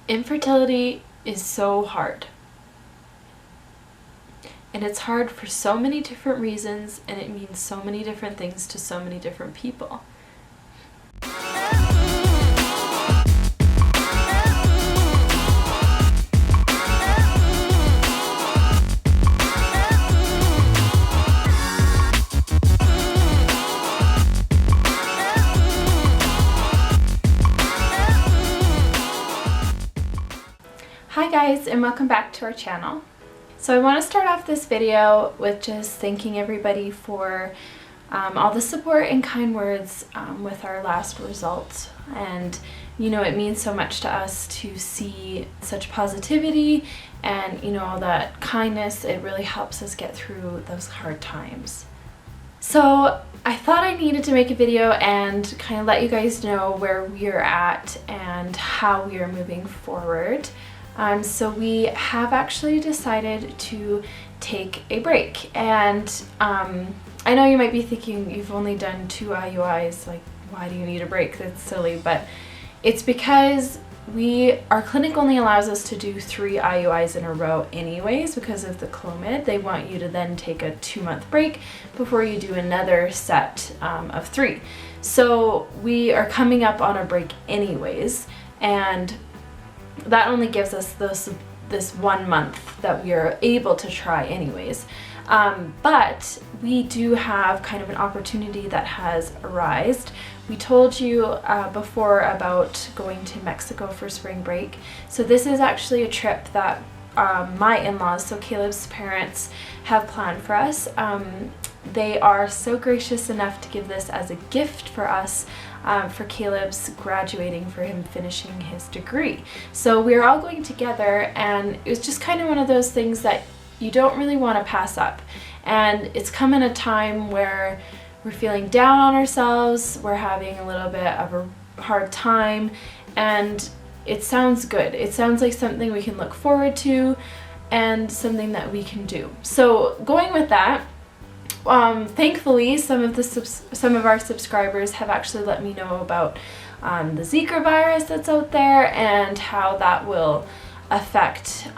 Infertility is so hard. And it's hard for so many different reasons, and it means so many different things to so many different people. Hi guys, and welcome back to our channel. So I want to start off this video with just thanking everybody for all the support and kind words with our last results. And you know, it means so much to us to see such positivity and, you know, all that kindness. It really helps us get through those hard times. So I thought I needed to make a video and kind of let you guys know where we are at and how we are moving forward. So we have actually decided to take a break, and I know you might be thinking you've only done 2 IUIs, like why do you need a break? That's silly, but it's because our clinic only allows us to do 3 IUIs in a row anyways because of the Clomid. They want you to then take a 2-month break before you do another set of 3. So we are coming up on a break anyways, and that only gives us this 1 month that we are able to try anyways. But we do have kind of an opportunity that has arisen. We told you before about going to Mexico for spring break. So this is actually a trip that my in-laws, so Caleb's parents, have planned for us. They are so gracious enough to give this as a gift for us for Caleb's graduating, for him finishing his degree. So we're all going together, and it was just kind of one of those things that you don't really want to pass up. And it's come in a time where we're feeling down on ourselves, we're having a little bit of a hard time, and it sounds good. It sounds like something we can look forward to and something that we can do. So going with that, thankfully some of our subscribers have actually let me know about the Zika virus that's out there and how that will affect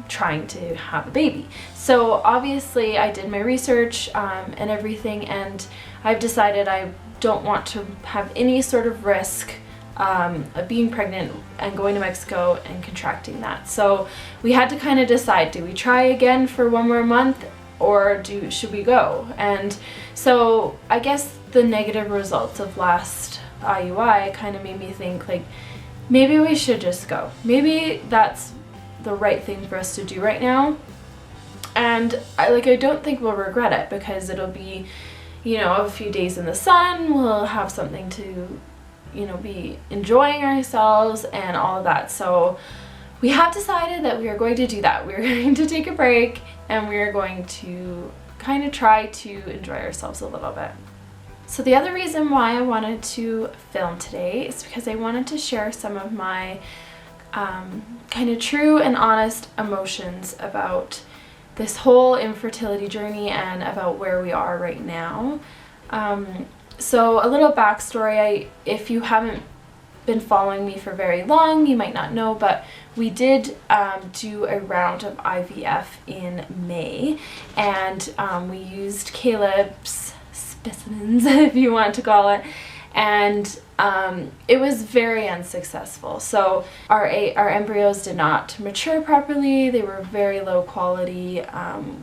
trying to have a baby. So obviously I did my research and everything, and I've decided I don't want to have any sort of risk of being pregnant and going to Mexico and contracting that. So we had to kind of decide, do we try again for 1 more month, or should we go? And so I guess the negative results of last IUI kind of made me think, like, maybe we should just go. Maybe that's the right thing for us to do right now. And I don't think we'll regret it, because it'll be, you know, a few days in the sun, we'll have something to, you know, be enjoying ourselves and all of that. So we have decided that we are going to do that. We're going to take a break, and we are going to kind of try to enjoy ourselves a little bit. So the other reason why I wanted to film today is because I wanted to share some of my kind of true and honest emotions about this whole infertility journey and about where we are right now. So a little backstory, if you haven't been following me for very long, you might not know, but we did do a round of IVF in May, and we used Caleb's specimens, if you want to call it, and it was very unsuccessful. So our embryos did not mature properly. They were very low quality.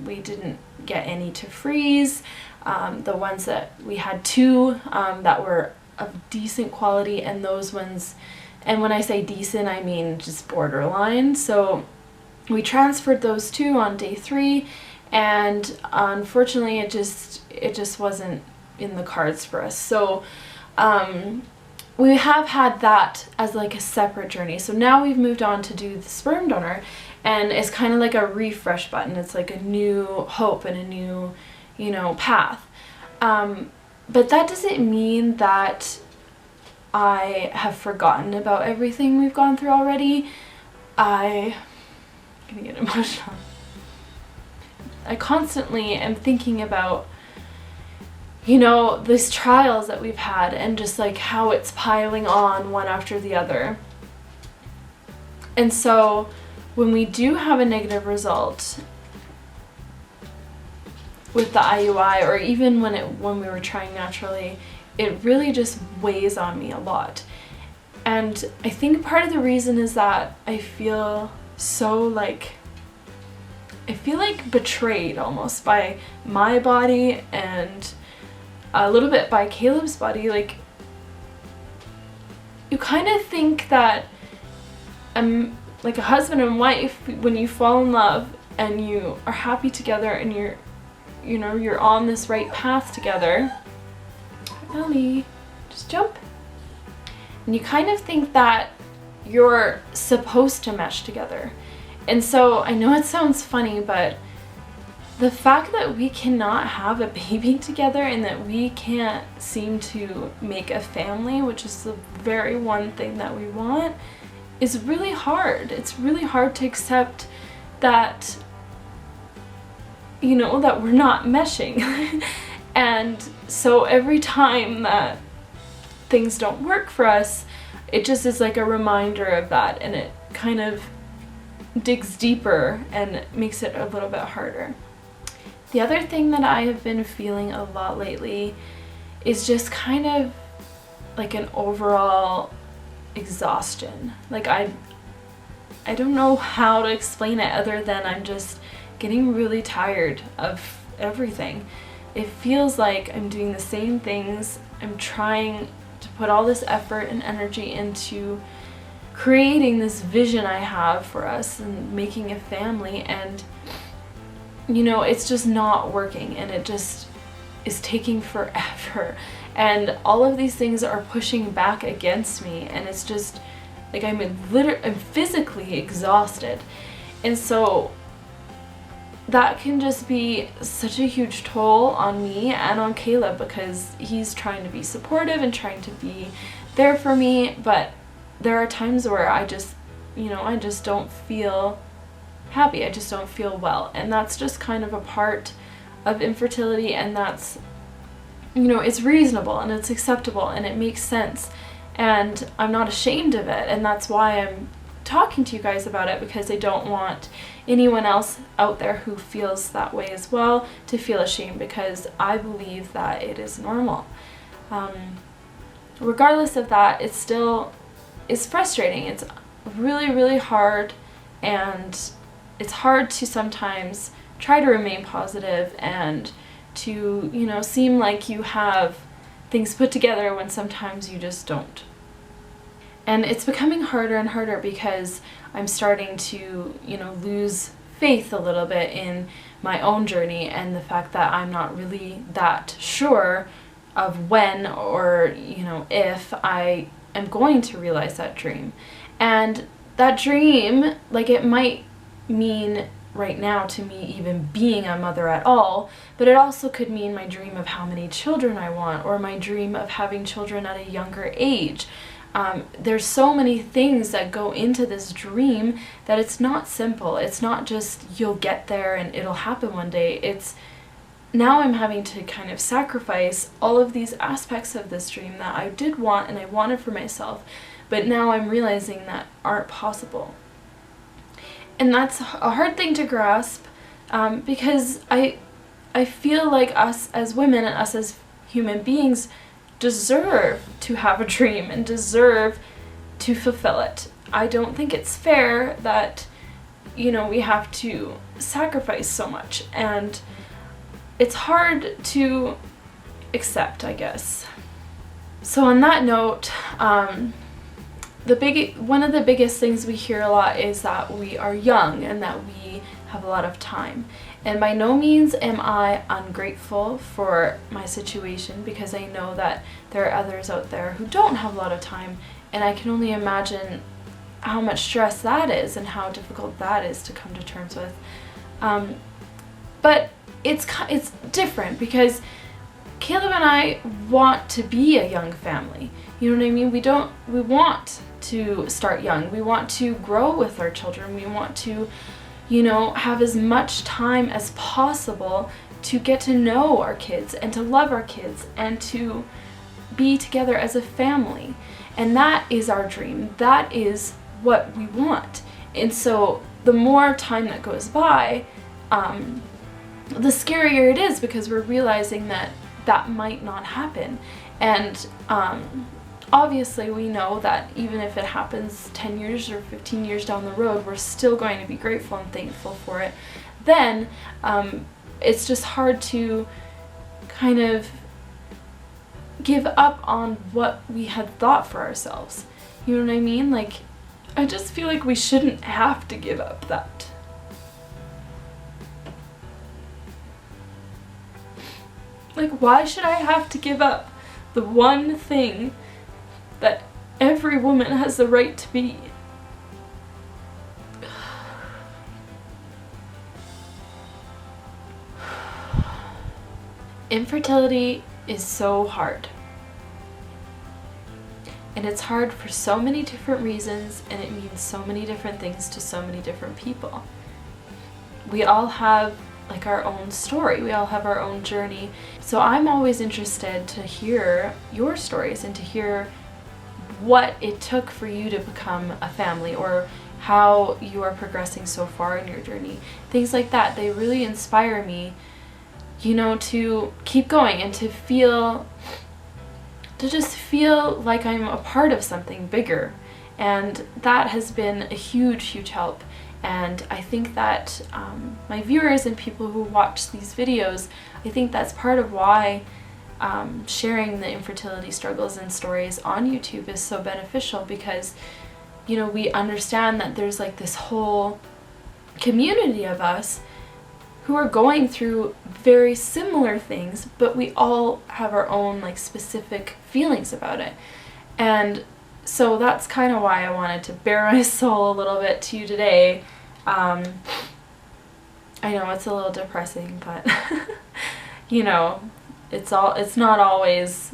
We didn't get any to freeze. The ones that we had 2 that were of decent quality, and those ones, and when I say decent, I mean just borderline. So we transferred those 2 on day 3, and unfortunately it just wasn't in the cards for us. So we have had that as like a separate journey. So now we've moved on to do the sperm donor, and it's kind of like a refresh button. It's like a new hope and a new, you know, path. But that doesn't mean that I have forgotten about everything we've gone through already. I'm gonna get emotional. I constantly am thinking about, you know, these trials that we've had and just like how it's piling on one after the other. And so when we do have a negative result with the IUI, or even when we were trying naturally, it really just weighs on me a lot. And I think part of the reason is that I feel betrayed almost by my body and a little bit by Caleb's body. Like, you kind of think that like a husband and wife, when you fall in love and you are happy together and you're on this right path together. Ellie, just jump. And you kind of think that you're supposed to mesh together. And so I know it sounds funny, but the fact that we cannot have a baby together and that we can't seem to make a family, which is the very one thing that we want, is really hard. It's really hard to accept that, that we're not meshing. And so every time that things don't work for us, it just is like a reminder of that, and it kind of digs deeper and makes it a little bit harder. The other thing that I have been feeling a lot lately is just kind of like an overall exhaustion. Like, I don't know how to explain it other than I'm just getting really tired of everything. It feels like I'm doing the same things. I'm trying to put all this effort and energy into creating this vision I have for us and making a family, and it's just not working, and it just is taking forever, and all of these things are pushing back against me, and it's just like I'm physically exhausted. And so that can just be such a huge toll on me and on Caleb, because he's trying to be supportive and trying to be there for me, but there are times where I just don't feel happy. I just don't feel well. And that's just kind of a part of infertility, and that's, it's reasonable and it's acceptable and it makes sense. And I'm not ashamed of it. And that's why I'm talking to you guys about it, because I don't want anyone else out there who feels that way as well to feel ashamed, because I believe that it is normal. Regardless of that, it's frustrating. It's really, really hard, and it's hard to sometimes try to remain positive and to, seem like you have things put together when sometimes you just don't. And it's becoming harder and harder because I'm starting to, lose faith a little bit in my own journey, and the fact that I'm not really that sure of when or, if I am going to realize that dream. And that dream, like, it might mean right now to me even being a mother at all, but it also could mean my dream of how many children I want, or my dream of having children at a younger age. There's so many things that go into this dream that it's not simple. It's not just you'll get there and it'll happen one day. It's now I'm having to kind of sacrifice all of these aspects of this dream that I did want and I wanted for myself, but now I'm realizing that aren't possible. And that's a hard thing to grasp, because I feel like us as women and us as human beings deserve to have a dream and deserve to fulfill it. I don't think it's fair that, we have to sacrifice so much, and it's hard to accept, I guess. So on that note, one of the biggest things we hear a lot is that we are young and that we have a lot of time. And by no means am I ungrateful for my situation, because I know that there are others out there who don't have a lot of time, and I can only imagine how much stress that is and how difficult that is to come to terms with. But it's different, because Caleb and I want to be a young family. You know what I mean? We want to start young. We want to grow with our children. We want to, have as much time as possible to get to know our kids and to love our kids and to be together as a family. And that is our dream. That is what we want. And so the more time that goes by, the scarier it is, because we're realizing that that might not happen. And obviously we know that even if it happens 10 years or 15 years down the road, we're still going to be grateful and thankful for it. Then it's just hard to kind of give up on what we had thought for ourselves. You know what I mean? Like, I just feel like we shouldn't have to give up that. Like, why should I have to give up the one thing that every woman has the right to be? Infertility is so hard. And it's hard for so many different reasons, and it means so many different things to so many different people. We all have like our own story. We all have our own journey. So I'm always interested to hear your stories and to hear what it took for you to become a family, or how you are progressing so far in your journey. Things like that, they really inspire me, you know, to keep going and to just feel like I'm a part of something bigger. And that has been a huge, huge help. And I think that my viewers and people who watch these videos, I think that's part of why sharing the infertility struggles and stories on YouTube is so beneficial, because, you know, we understand that there's like this whole community of us who are going through very similar things, but we all have our own like specific feelings about it. And so that's kind of why I wanted to bare my soul a little bit to you today. I know it's a little depressing, but you know, it's not always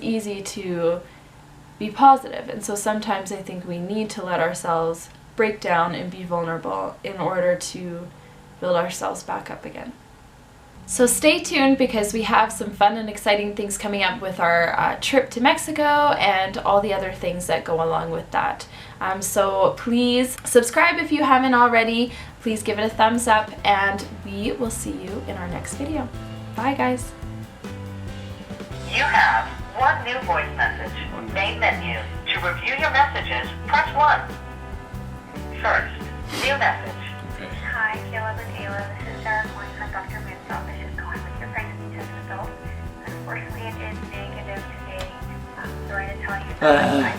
easy to be positive. And so sometimes I think we need to let ourselves break down and be vulnerable in order to build ourselves back up again. So stay tuned, because we have some fun and exciting things coming up with our trip to Mexico and all the other things that go along with that. So please subscribe if you haven't already. Please give it a thumbs up, and we will see you in our next video. Bye, guys. You have one new voice message. Main menu. To review your messages, press 1. First, new message. Okay. Hi, Caleb and Ayla. This is Sarah calling from Dr. Moon's office, just calling with your pregnancy test results. Unfortunately, it is negative today. Sorry to tell you that.